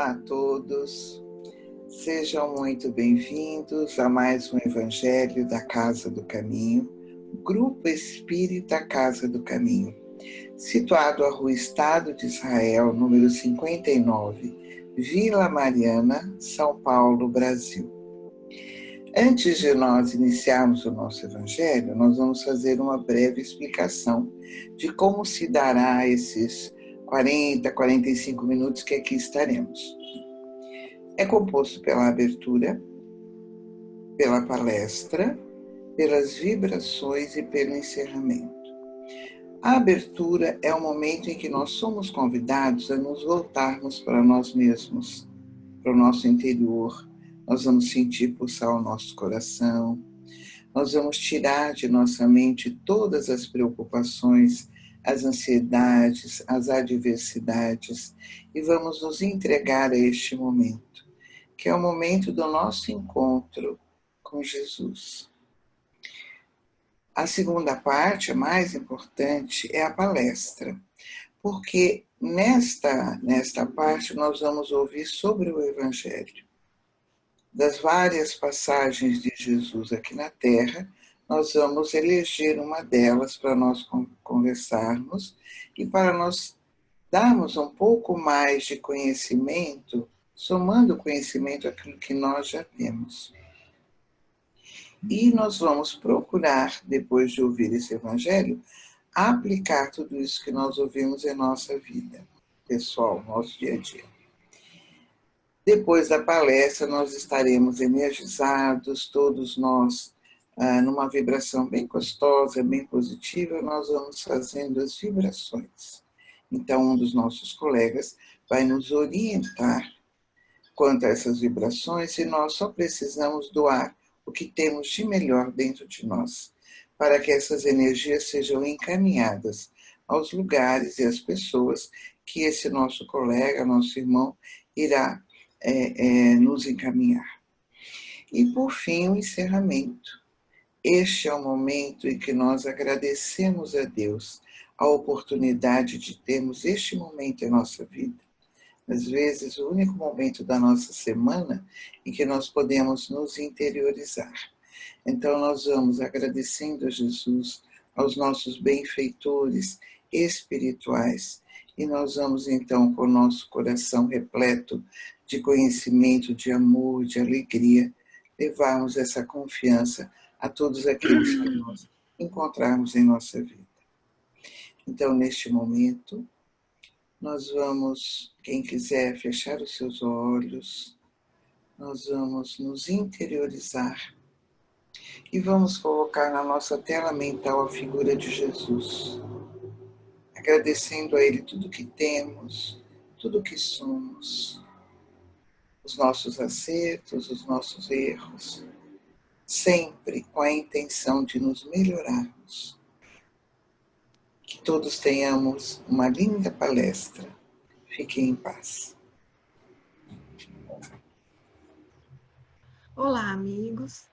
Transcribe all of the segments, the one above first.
Olá a todos, sejam muito bem-vindos a mais um Evangelho da Casa do Caminho, Grupo Espírita Casa do Caminho, situado à Rua Estado de Israel, número 59, Vila Mariana, São Paulo, Brasil. Antes de nós iniciarmos o nosso Evangelho, nós vamos fazer uma breve explicação de como se dará esses 40, 45 minutos que aqui estaremos. É composto pela abertura, pela palestra, pelas vibrações e pelo encerramento. A abertura é o momento em que nós somos convidados a nos voltarmos para nós mesmos, para o nosso interior. Nós vamos sentir pulsar o nosso coração, nós vamos tirar de nossa mente todas as preocupações, as ansiedades, as adversidades e vamos nos entregar a este momento, que é o momento do nosso encontro com Jesus. A segunda parte, a mais importante, é a palestra, porque nesta parte nós vamos ouvir sobre o Evangelho. Das várias passagens de Jesus aqui na Terra, nós vamos eleger uma delas para nós conversarmos e para nós darmos um pouco mais de conhecimento, somando conhecimento àquilo que nós já temos. E nós vamos procurar, depois de ouvir esse Evangelho, aplicar tudo isso que nós ouvimos em nossa vida pessoal, nosso dia a dia. Depois da palestra, nós estaremos energizados, todos nós, numa vibração bem gostosa, bem positiva, nós vamos fazendo as vibrações. Então, um dos nossos colegas vai nos orientar quanto a essas vibrações e nós só precisamos doar o que temos de melhor dentro de nós, para que essas energias sejam encaminhadas aos lugares e às pessoas que esse nosso colega, nosso irmão, irá nos encaminhar. E por fim, o encerramento. Este é o momento em que nós agradecemos a Deus a oportunidade de termos este momento em nossa vida. Às vezes, o único momento da nossa semana em que nós podemos nos interiorizar. Então, nós vamos agradecendo a Jesus, aos nossos benfeitores espirituais, e nós vamos então com o nosso coração repleto de conhecimento, de amor, de alegria, levarmos essa confiança a todos aqueles que nós encontrarmos em nossa vida. Então, neste momento, nós vamos, quem quiser fechar os seus olhos, nós vamos nos interiorizar e vamos colocar na nossa tela mental a figura de Jesus, agradecendo a Ele tudo que temos, tudo que somos, os nossos acertos, os nossos erros, sempre com a intenção de nos melhorarmos. Que todos tenhamos uma linda palestra. Fiquem em paz. Olá, amigos.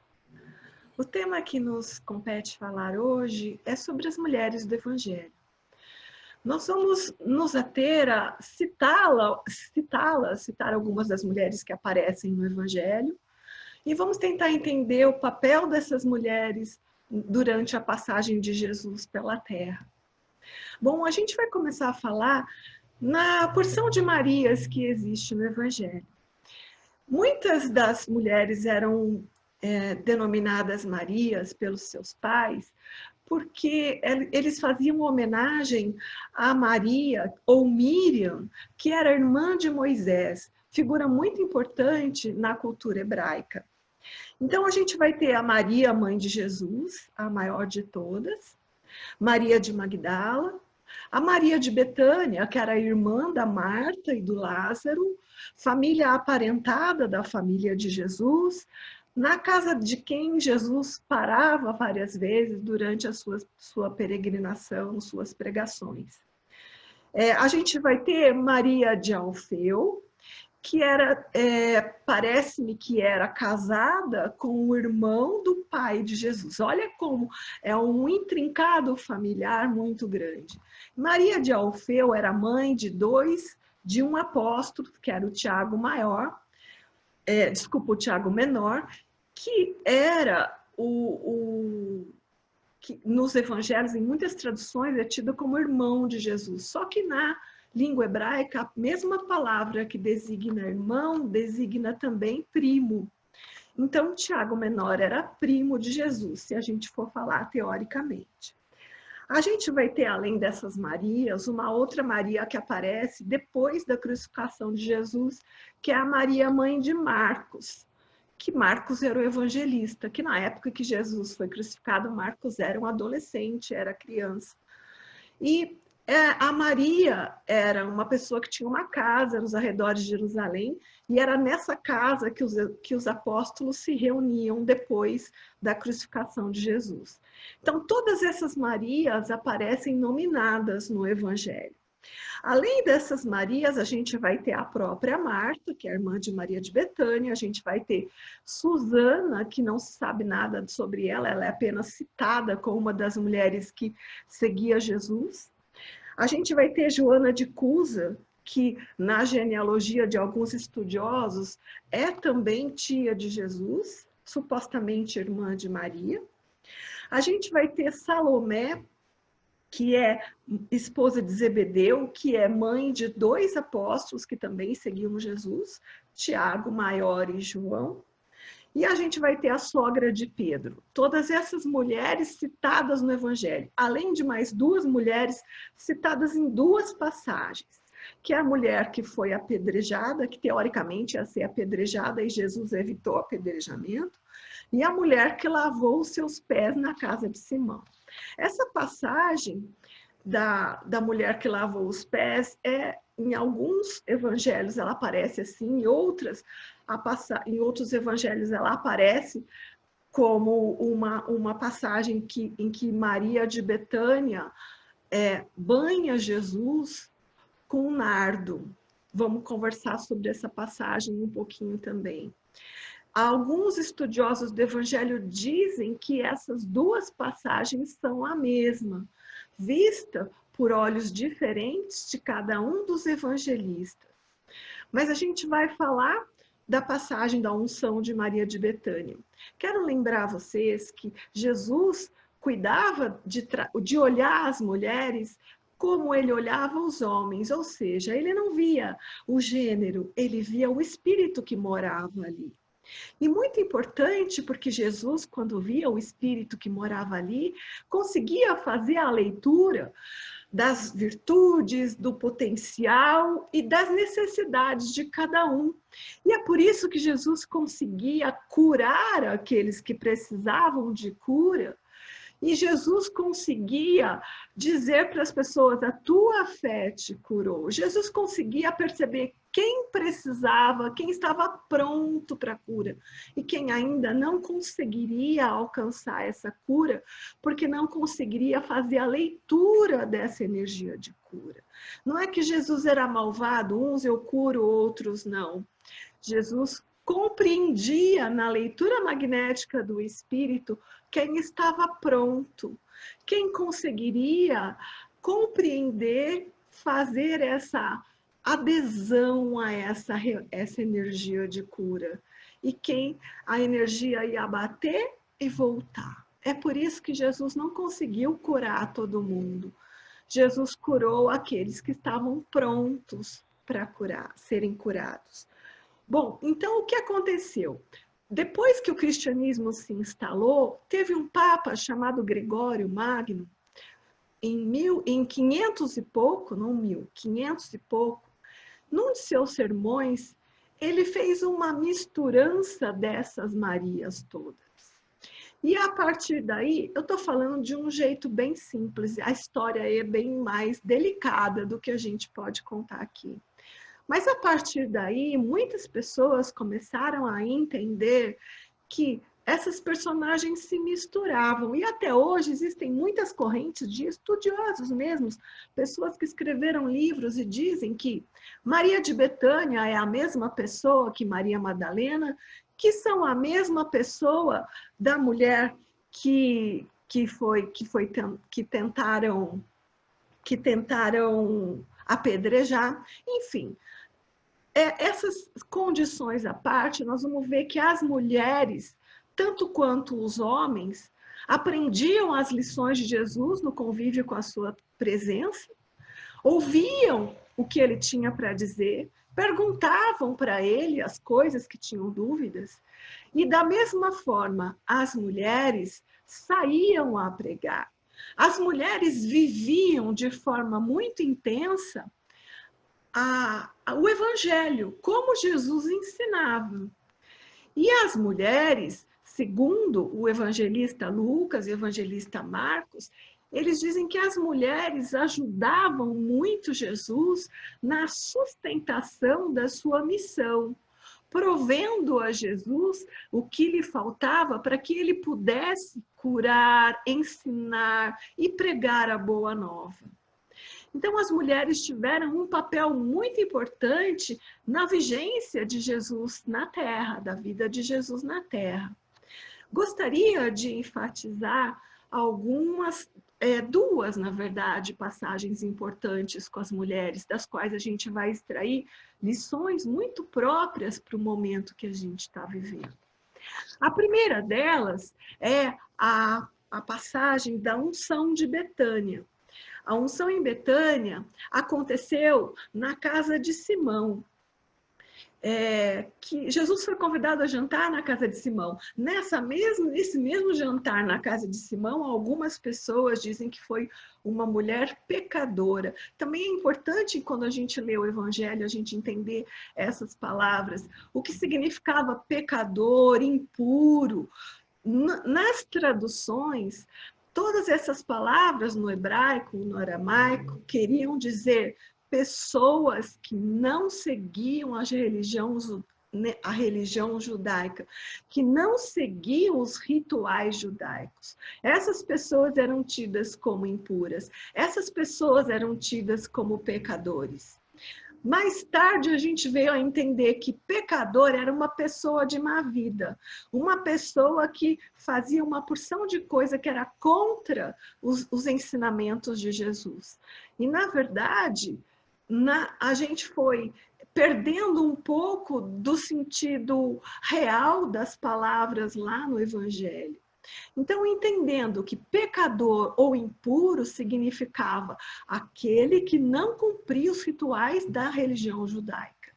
O tema que nos compete falar hoje é sobre as mulheres do Evangelho. Nós vamos nos ater a citar algumas das mulheres que aparecem no Evangelho e vamos tentar entender o papel dessas mulheres durante a passagem de Jesus pela Terra. Bom, a gente vai começar a falar na porção de Marias que existe no Evangelho. Muitas das mulheres eram denominadas Marias pelos seus pais, porque eles faziam homenagem a Maria, ou Miriam, que era irmã de Moisés, figura muito importante na cultura hebraica. Então, a gente vai ter a Maria, mãe de Jesus, a maior de todas, Maria de Magdala, a Maria de Betânia, que era irmã da Marta e do Lázaro, família aparentada da família de Jesus, na casa de quem Jesus parava várias vezes durante a sua peregrinação, suas pregações. A gente vai ter Maria de Alfeu, que era, parece-me que era casada com o irmão do pai de Jesus. Olha como é um intrincado familiar muito grande. Maria de Alfeu era mãe de 2 de um apóstolo, que era o Tiago Maior, o Tiago Menor, que era que nos evangelhos, em muitas traduções, é tido como irmão de Jesus. Só que na língua hebraica, a mesma palavra que designa irmão, designa também primo. Então, Tiago Menor era primo de Jesus, se a gente for falar teoricamente. A gente vai ter, além dessas Marias, uma outra Maria que aparece depois da crucificação de Jesus, que é a Maria, mãe de Marcos, que Marcos era o evangelista, que na época que Jesus foi crucificado, Marcos era um adolescente, era criança. E a Maria era uma pessoa que tinha uma casa nos arredores de Jerusalém, e era nessa casa que os apóstolos se reuniam depois da crucificação de Jesus. Então, todas essas Marias aparecem nominadas no Evangelho. Além dessas Marias, a gente vai ter a própria Marta, que é a irmã de Maria de Betânia, a gente vai ter Susana, que não se sabe nada sobre ela, ela é apenas citada como uma das mulheres que seguia Jesus. A gente vai ter Joana de Cusa, que na genealogia de alguns estudiosos é também tia de Jesus, supostamente irmã de Maria. A gente vai ter Salomé, que é esposa de Zebedeu, que é mãe de 2 apóstolos que também seguiam Jesus, Tiago Maior e João. E a gente vai ter a sogra de Pedro. Todas essas mulheres citadas no Evangelho, além de mais 2 mulheres citadas em 2 passagens, que é a mulher que foi apedrejada, que teoricamente ia ser apedrejada e Jesus evitou o apedrejamento, e a mulher que lavou os seus pés na casa de Simão. Essa passagem da mulher que lavou os pés, em alguns evangelhos ela aparece assim, em outros evangelhos ela aparece como uma passagem em que Maria de Betânia banha Jesus com um nardo. Vamos conversar sobre essa passagem um pouquinho também. Alguns estudiosos do Evangelho dizem que essas 2 passagens são a mesma, vista por olhos diferentes de cada um dos evangelistas. Mas a gente vai falar da passagem da unção de Maria de Betânia. Quero lembrar vocês que Jesus cuidava de olhar as mulheres como ele olhava os homens, ou seja, ele não via o gênero, ele via o espírito que morava ali. E muito importante, porque Jesus, quando via o espírito que morava ali, conseguia fazer a leitura das virtudes, do potencial e das necessidades de cada um. E é por isso que Jesus conseguia curar aqueles que precisavam de cura. E Jesus conseguia dizer para as pessoas, a tua fé te curou. Jesus conseguia perceber quem precisava, quem estava pronto para a cura e quem ainda não conseguiria alcançar essa cura, porque não conseguiria fazer a leitura dessa energia de cura. Não é que Jesus era malvado, uns eu curo, outros não. Jesus compreendia na leitura magnética do espírito quem estava pronto, quem conseguiria compreender, fazer essa adesão a essa energia de cura. E quem a energia ia bater e voltar. É por isso que Jesus não conseguiu curar todo mundo. Jesus curou aqueles que estavam prontos para serem curados. Bom, então o que aconteceu? Depois que o cristianismo se instalou, teve um papa chamado Gregório Magno, em 500 e pouco, não 1000, 500 e pouco, num de seus sermões, ele fez uma misturança dessas Marias todas. E a partir daí, eu estou falando de um jeito bem simples, a história é bem mais delicada do que a gente pode contar aqui. Mas a partir daí, muitas pessoas começaram a entender que essas personagens se misturavam. E até hoje existem muitas correntes de estudiosos mesmos, pessoas que escreveram livros e dizem que Maria de Betânia é a mesma pessoa que Maria Madalena, que são a mesma pessoa da mulher que tentaram que tentaram apedrejar, enfim. Essas condições à parte, nós vamos ver que as mulheres, tanto quanto os homens, aprendiam as lições de Jesus no convívio com a sua presença, ouviam o que ele tinha para dizer, perguntavam para ele as coisas que tinham dúvidas, e da mesma forma, as mulheres saíam a pregar. As mulheres viviam de forma muito intensa o evangelho, como Jesus ensinava. E as mulheres, segundo o evangelista Lucas e o evangelista Marcos, eles dizem que as mulheres ajudavam muito Jesus na sustentação da sua missão, provendo a Jesus o que lhe faltava para que ele pudesse curar, ensinar e pregar a boa nova. Então, as mulheres tiveram um papel muito importante na vigência de Jesus na Terra, da vida de Jesus na Terra. Gostaria de enfatizar algumas, duas, na verdade, passagens importantes com as mulheres, das quais a gente vai extrair lições muito próprias para o momento que a gente está vivendo. A primeira delas é a passagem da unção de Betânia. A unção em Betânia aconteceu na casa de Simão. Que Jesus foi convidado a jantar na casa de Simão. Nesse mesmo jantar na casa de Simão, algumas pessoas dizem que foi uma mulher pecadora. Também é importante, quando a gente lê o Evangelho, a gente entender essas palavras. O que significava pecador, impuro. Nas traduções, todas essas palavras no hebraico, no aramaico, queriam dizer pessoas que não seguiam a religião judaica, que não seguiam os rituais judaicos. Essas pessoas eram tidas como impuras, essas pessoas eram tidas como pecadores. Mais tarde a gente veio a entender que pecador era uma pessoa de má vida, uma pessoa que fazia uma porção de coisa que era contra os ensinamentos de Jesus. E, na verdade, a gente foi perdendo um pouco do sentido real das palavras lá no Evangelho. Então, entendendo que pecador ou impuro significava aquele que não cumpria os rituais da religião judaica.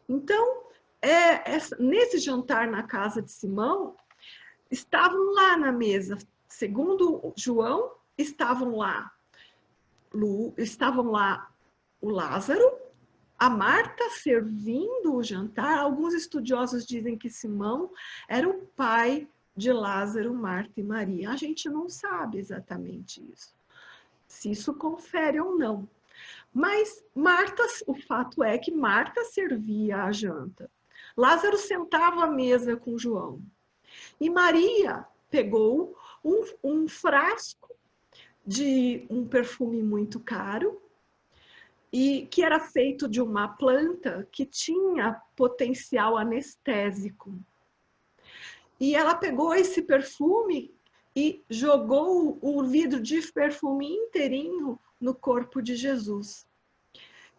Então, nesse jantar na casa de Simão, estavam lá na mesa, segundo João, estavam lá o Lázaro, a Marta servindo o jantar. Alguns estudiosos dizem que Simão era o pai de Lázaro, Marta e Maria. A gente não sabe exatamente isso, se isso confere ou não. Mas Marta, o fato é que Marta servia a janta. Lázaro sentava à mesa com João. E Maria pegou um frasco de um perfume muito caro, e que era feito de uma planta que tinha potencial anestésico. E ela pegou esse perfume e jogou o vidro de perfume inteirinho no corpo de Jesus.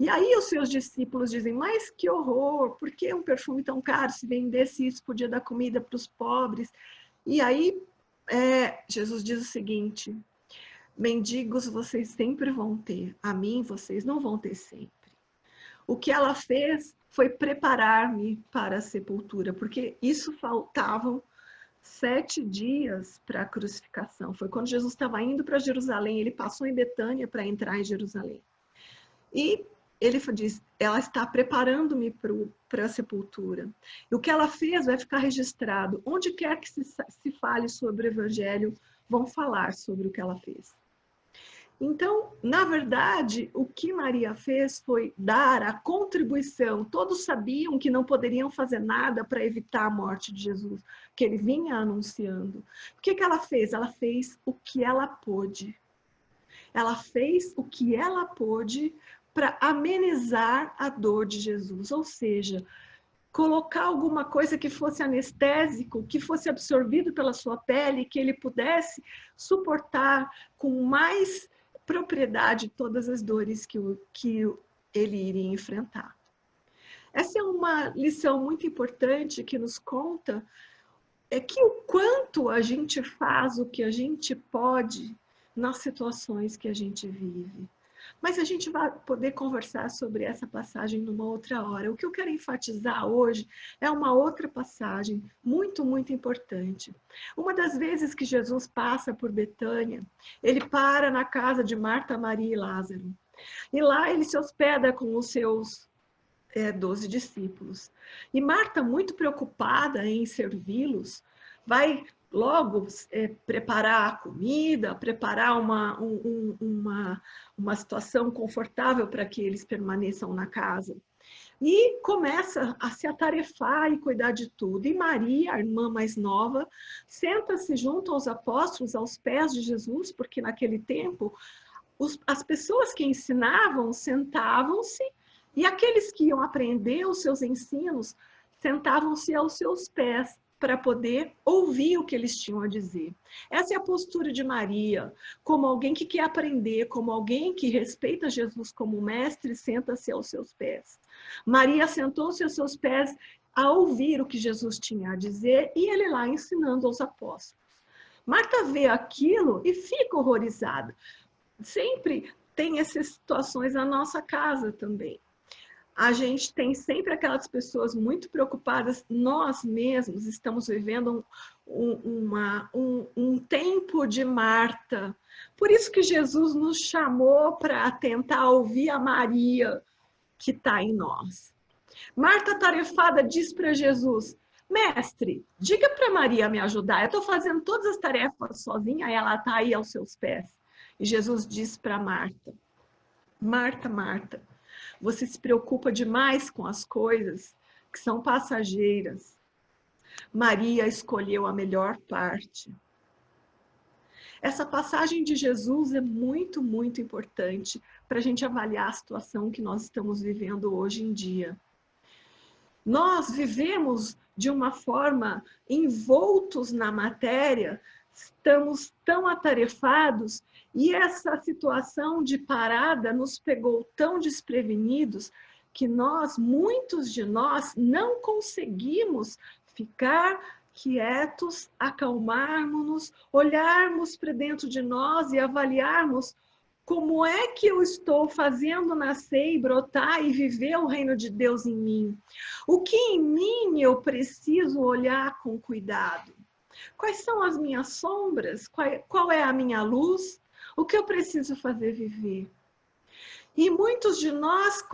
E aí os seus discípulos dizem, mas que horror, por que um perfume tão caro? Se vendesse isso, podia dar comida para os pobres. E aí Jesus diz o seguinte, mendigos vocês sempre vão ter, a mim vocês não vão ter sempre. O que ela fez foi preparar-me para a sepultura, porque isso faltavam 7 dias para a crucificação. Foi quando Jesus estava indo para Jerusalém, ele passou em Betânia para entrar em Jerusalém. E ele diz, ela está preparando-me para a sepultura. E o que ela fez vai ficar registrado. Onde quer que se fale sobre o Evangelho, vão falar sobre o que ela fez. Então, na verdade, o que Maria fez foi dar a contribuição. Todos sabiam que não poderiam fazer nada para evitar a morte de Jesus, que ele vinha anunciando. O que ela fez? Ela fez o que ela pôde. Ela fez o que ela pôde para amenizar a dor de Jesus, ou seja, colocar alguma coisa que fosse anestésico, que fosse absorvido pela sua pele, que ele pudesse suportar com mais propriedade de todas as dores que ele iria enfrentar. Essa é uma lição muito importante que nos conta que o quanto a gente faz o que a gente pode nas situações que a gente vive. Mas a gente vai poder conversar sobre essa passagem numa outra hora. O que eu quero enfatizar hoje é uma outra passagem muito, muito importante. Uma das vezes que Jesus passa por Betânia, ele para na casa de Marta, Maria e Lázaro. E lá ele se hospeda com os seus 12 discípulos. E Marta, muito preocupada em servi-los, vai logo preparar a comida, preparar uma situação confortável para que eles permaneçam na casa. E começa a se atarefar e cuidar de tudo. E Maria, a irmã mais nova, senta-se junto aos apóstolos, aos pés de Jesus, porque naquele tempo as pessoas que ensinavam sentavam-se e aqueles que iam aprender os seus ensinos sentavam-se aos seus pés para poder ouvir o que eles tinham a dizer. Essa é a postura de Maria, como alguém que quer aprender, como alguém que respeita Jesus como mestre, senta-se aos seus pés. Maria sentou-se aos seus pés a ouvir o que Jesus tinha a dizer e ele lá ensinando aos apóstolos. Marta vê aquilo e fica horrorizada. Sempre tem essas situações na nossa casa também. A gente tem sempre aquelas pessoas muito preocupadas. Nós mesmos estamos vivendo um tempo de Marta. Por isso que Jesus nos chamou para tentar ouvir a Maria que está em nós. Marta, tarefada, diz para Jesus: mestre, diga para Maria me ajudar. Eu estou fazendo todas as tarefas sozinha, ela está aí aos seus pés. E Jesus diz para Marta: Marta, Marta, você se preocupa demais com as coisas que são passageiras. Maria escolheu a melhor parte. Essa passagem de Jesus é muito, muito importante para a gente avaliar a situação que nós estamos vivendo hoje em dia. Nós vivemos de uma forma envoltos na matéria, estamos tão atarefados e essa situação de parada nos pegou tão desprevenidos que muitos de nós, não conseguimos ficar quietos, acalmarmos-nos, olharmos para dentro de nós e avaliarmos como é que eu estou fazendo nascer e brotar e viver o reino de Deus em mim. O que em mim eu preciso olhar com cuidado? Quais são as minhas sombras? Qual é a minha luz? O que eu preciso fazer viver? E muitos de nós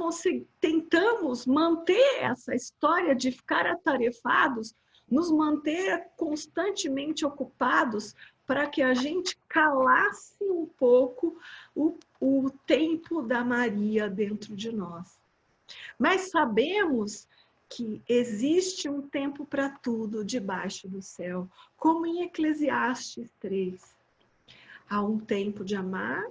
tentamos manter essa história de ficar atarefados, nos manter constantemente ocupados para que a gente calasse um pouco o tempo da Maria dentro de nós. Mas sabemos que existe um tempo para tudo debaixo do céu, como em Eclesiastes 3. Há um tempo de amar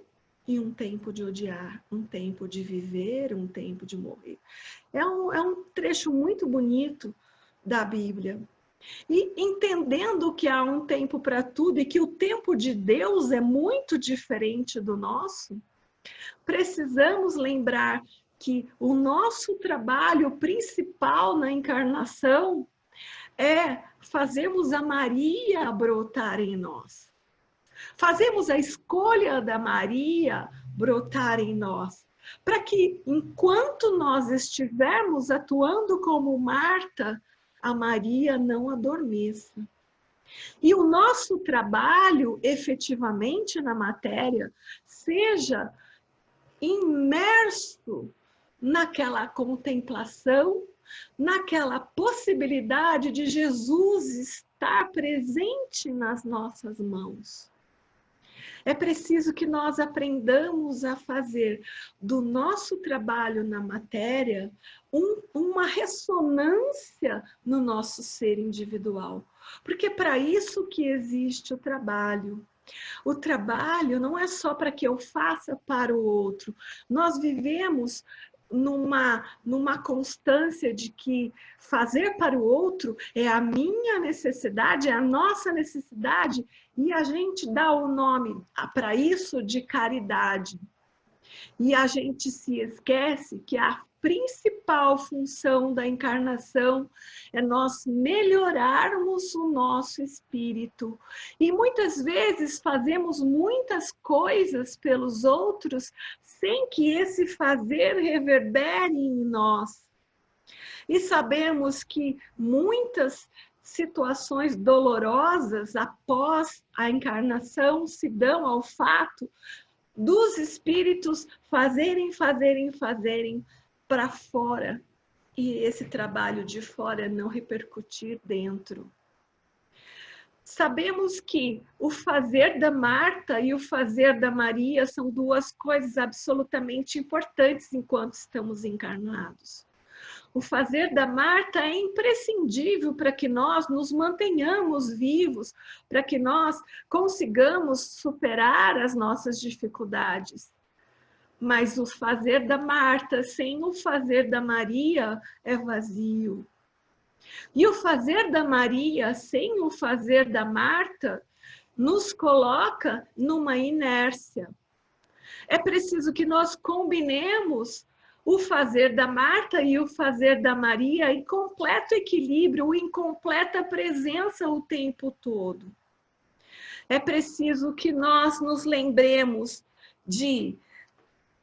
e um tempo de odiar, um tempo de viver, um tempo de morrer. É um trecho muito bonito da Bíblia. E entendendo que há um tempo para tudo e que o tempo de Deus é muito diferente do nosso, precisamos lembrar que o nosso trabalho principal na encarnação é fazermos a Maria brotar em nós. Fazemos a escolha da Maria brotar em nós, para que enquanto nós estivermos atuando como Marta, a Maria não adormeça. E o nosso trabalho, efetivamente, na matéria, seja imerso naquela contemplação, naquela possibilidade de Jesus estar presente nas nossas mãos. É preciso que nós aprendamos a fazer do nosso trabalho na matéria uma ressonância no nosso ser individual. Porque é para isso que existe o trabalho. O trabalho não é só para que eu faça para o outro. Nós vivemos numa constância de que fazer para o outro é a minha necessidade, é a nossa necessidade, e a gente dá o nome para isso de caridade. E a gente se esquece que a principal função da encarnação é nós melhorarmos o nosso espírito. E muitas vezes fazemos muitas coisas pelos outros sem que esse fazer reverbere em nós. E sabemos que muitas situações dolorosas após a encarnação se dão ao fato dos espíritos fazerem para fora, e esse trabalho de fora não repercutir dentro. Sabemos que o fazer da Marta e o fazer da Maria são duas coisas absolutamente importantes enquanto estamos encarnados. O fazer da Marta é imprescindível para que nós nos mantenhamos vivos, para que nós consigamos superar as nossas dificuldades. Mas o fazer da Marta sem o fazer da Maria é vazio. E o fazer da Maria sem o fazer da Marta nos coloca numa inércia. É preciso que nós combinemos o fazer da Marta e o fazer da Maria em completo equilíbrio, em completa presença o tempo todo. É preciso que nós nos lembremos de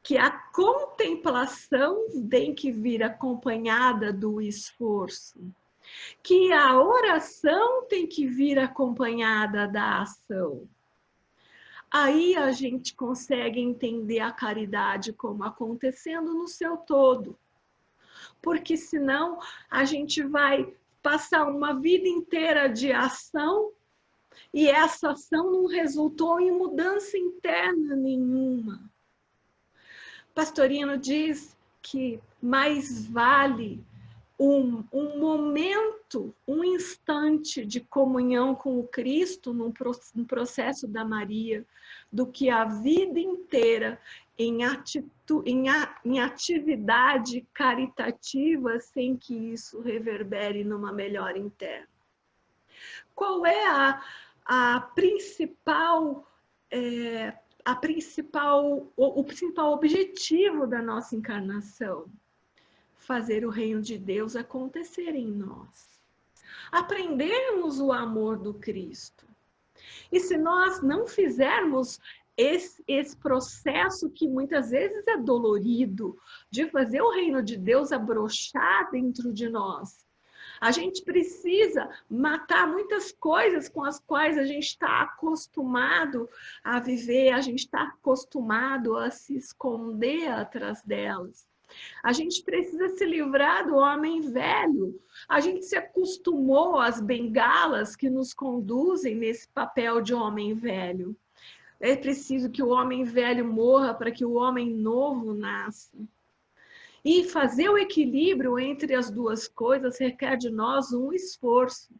que a contemplação tem que vir acompanhada do esforço, que a oração tem que vir acompanhada da ação. Aí a gente consegue entender a caridade como acontecendo no seu todo. Porque senão a gente vai passar uma vida inteira de ação e essa ação não resultou em mudança interna nenhuma. Pastorino diz que mais vale um momento, um instante de comunhão com o Cristo no processo da Maria, do que a vida inteira em atividade caritativa sem que isso reverbere numa melhora interna. Qual é o principal objetivo da nossa encarnação? Fazer o reino de Deus acontecer em nós. Aprendermos o amor do Cristo. E se nós não fizermos esse processo que muitas vezes é dolorido, de fazer o reino de Deus abrochar dentro de nós, a gente precisa matar muitas coisas com as quais a gente está acostumado a viver, a gente está acostumado a se esconder atrás delas. A gente precisa se livrar do homem velho. A gente se acostumou às bengalas que nos conduzem nesse papel de homem velho. É preciso que o homem velho morra para que o homem novo nasça. E fazer o equilíbrio entre as duas coisas requer de nós um esforço.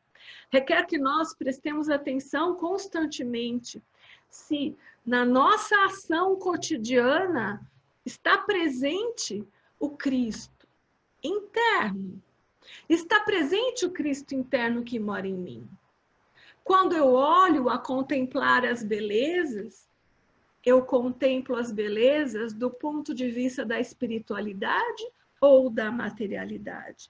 Requer que nós prestemos atenção constantemente se na nossa ação cotidiana está presente o Cristo interno. Está presente o Cristo interno que mora em mim. Quando eu olho a contemplar as belezas, eu contemplo as belezas do ponto de vista da espiritualidade ou da materialidade.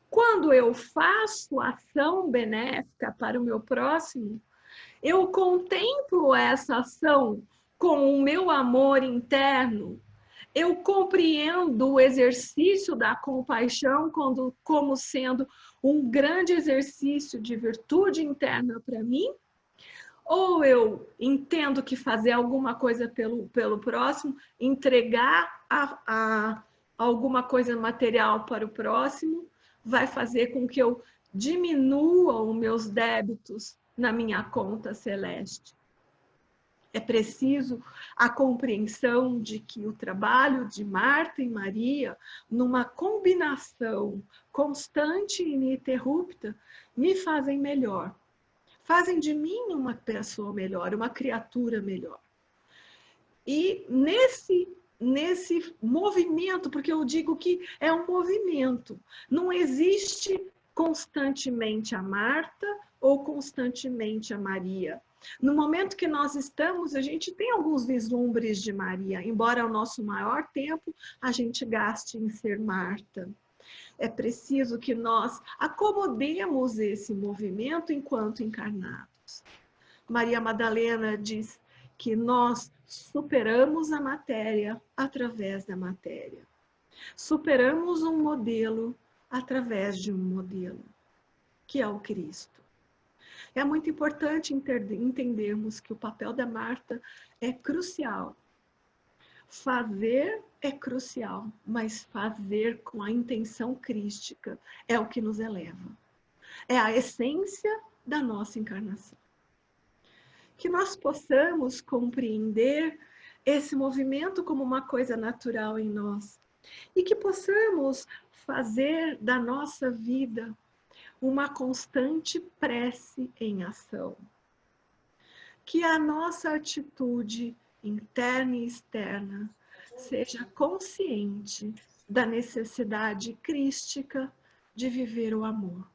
Quando eu faço ação benéfica para o meu próximo, eu contemplo essa ação com o meu amor interno. Eu compreendo o exercício da compaixão como sendo um grande exercício de virtude interna para mim, ou eu entendo que fazer alguma coisa pelo próximo, entregar alguma coisa material para o próximo, vai fazer com que eu diminua os meus débitos na minha conta celeste. É preciso a compreensão de que o trabalho de Marta e Maria, numa combinação constante e ininterrupta, me fazem melhor. Fazem de mim uma pessoa melhor, uma criatura melhor. E nesse nesse movimento, porque eu digo que é um movimento. Não existe constantemente a Marta ou constantemente a Maria. No momento que nós estamos, a gente tem alguns vislumbres de Maria, embora o nosso maior tempo a gente gaste em ser Marta. É preciso que nós acomodemos esse movimento enquanto encarnados. Maria Madalena diz que nós superamos a matéria através da matéria. Superamos um modelo através de um modelo, que é o Cristo. É muito importante entendermos que o papel da Marta é crucial. Fazer é crucial, mas fazer com a intenção crística é o que nos eleva. É a essência da nossa encarnação. Que nós possamos compreender esse movimento como uma coisa natural em nós e que possamos fazer da nossa vida uma constante prece em ação. Que a nossa atitude interna e externa seja consciente da necessidade crística de viver o amor.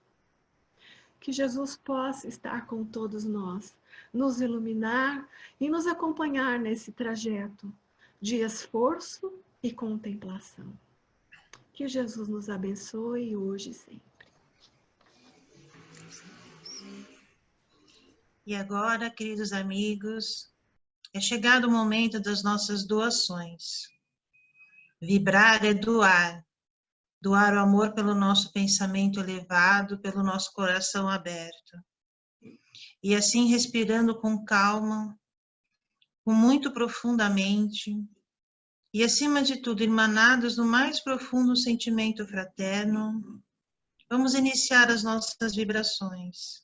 Que Jesus possa estar com todos nós, nos iluminar e nos acompanhar nesse trajeto de esforço e contemplação. Que Jesus nos abençoe hoje e sempre. E agora, queridos amigos, é chegado o momento das nossas doações. Vibrar é doar. Doar o amor pelo nosso pensamento elevado, pelo nosso coração aberto. E assim, respirando com calma, com muito profundamente, e acima de tudo, emanados do mais profundo sentimento fraterno, vamos iniciar as nossas vibrações.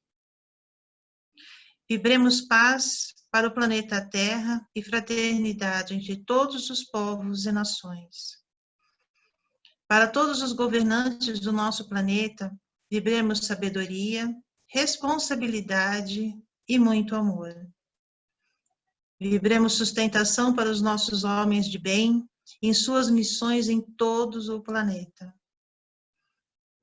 Vibremos paz para o planeta Terra e fraternidade entre todos os povos e nações. Para todos os governantes do nosso planeta, vibremos sabedoria, responsabilidade e muito amor. Vibremos sustentação para os nossos homens de bem em suas missões em todos o planeta.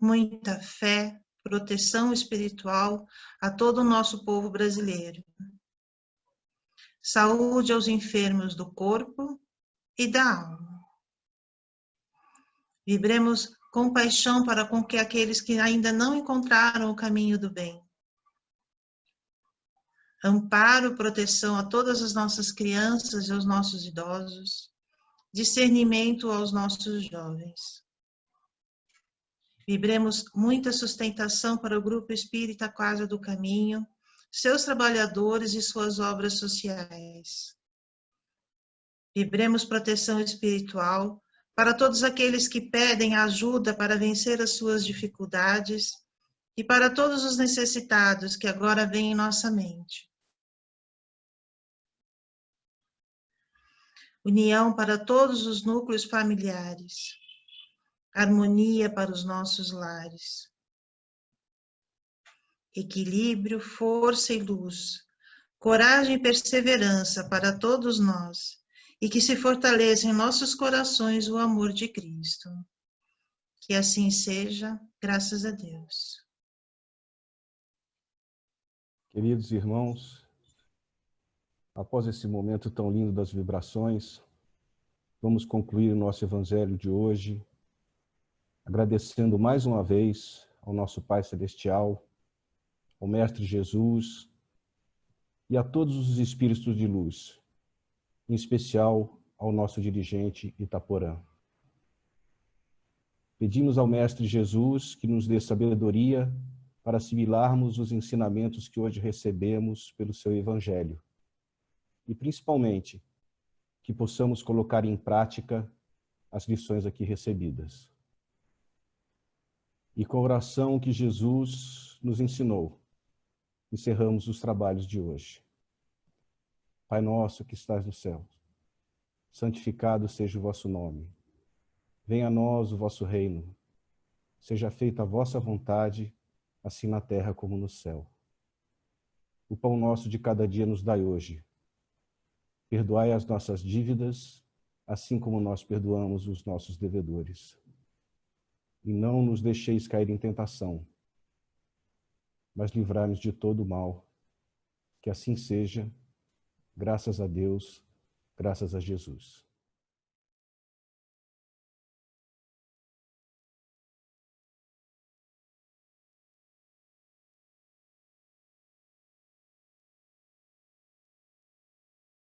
Muita fé, proteção espiritual a todo o nosso povo brasileiro. Saúde aos enfermos do corpo e da alma. Vibremos compaixão para com que aqueles que ainda não encontraram o caminho do bem. Amparo, proteção a todas as nossas crianças e aos nossos idosos. Discernimento aos nossos jovens. Vibremos muita sustentação para o Grupo Espírita Casa do Caminho, seus trabalhadores e suas obras sociais. Vibremos proteção espiritual para todos aqueles que pedem ajuda para vencer as suas dificuldades e para todos os necessitados que agora vêm em nossa mente. União para todos os núcleos familiares. Harmonia para os nossos lares. Equilíbrio, força e luz. Coragem e perseverança para todos nós. E que se fortaleça em nossos corações o amor de Cristo. Que assim seja, graças a Deus. Queridos irmãos, após esse momento tão lindo das vibrações, vamos concluir o nosso evangelho de hoje, agradecendo mais uma vez ao nosso Pai Celestial, ao Mestre Jesus e a todos os espíritos de luz, em especial ao nosso dirigente Itaporã. Pedimos ao Mestre Jesus que nos dê sabedoria para assimilarmos os ensinamentos que hoje recebemos pelo seu Evangelho e, principalmente, que possamos colocar em prática as lições aqui recebidas. E com a oração que Jesus nos ensinou, encerramos os trabalhos de hoje. Pai nosso que estás no céu, santificado seja o vosso nome. Venha a nós o vosso reino. Seja feita a vossa vontade, assim na terra como no céu. O pão nosso de cada dia nos dai hoje. Perdoai as nossas dívidas, assim como nós perdoamos os nossos devedores. E não nos deixeis cair em tentação, mas livrai-nos de todo o mal. Que assim seja, graças a Deus, graças a Jesus.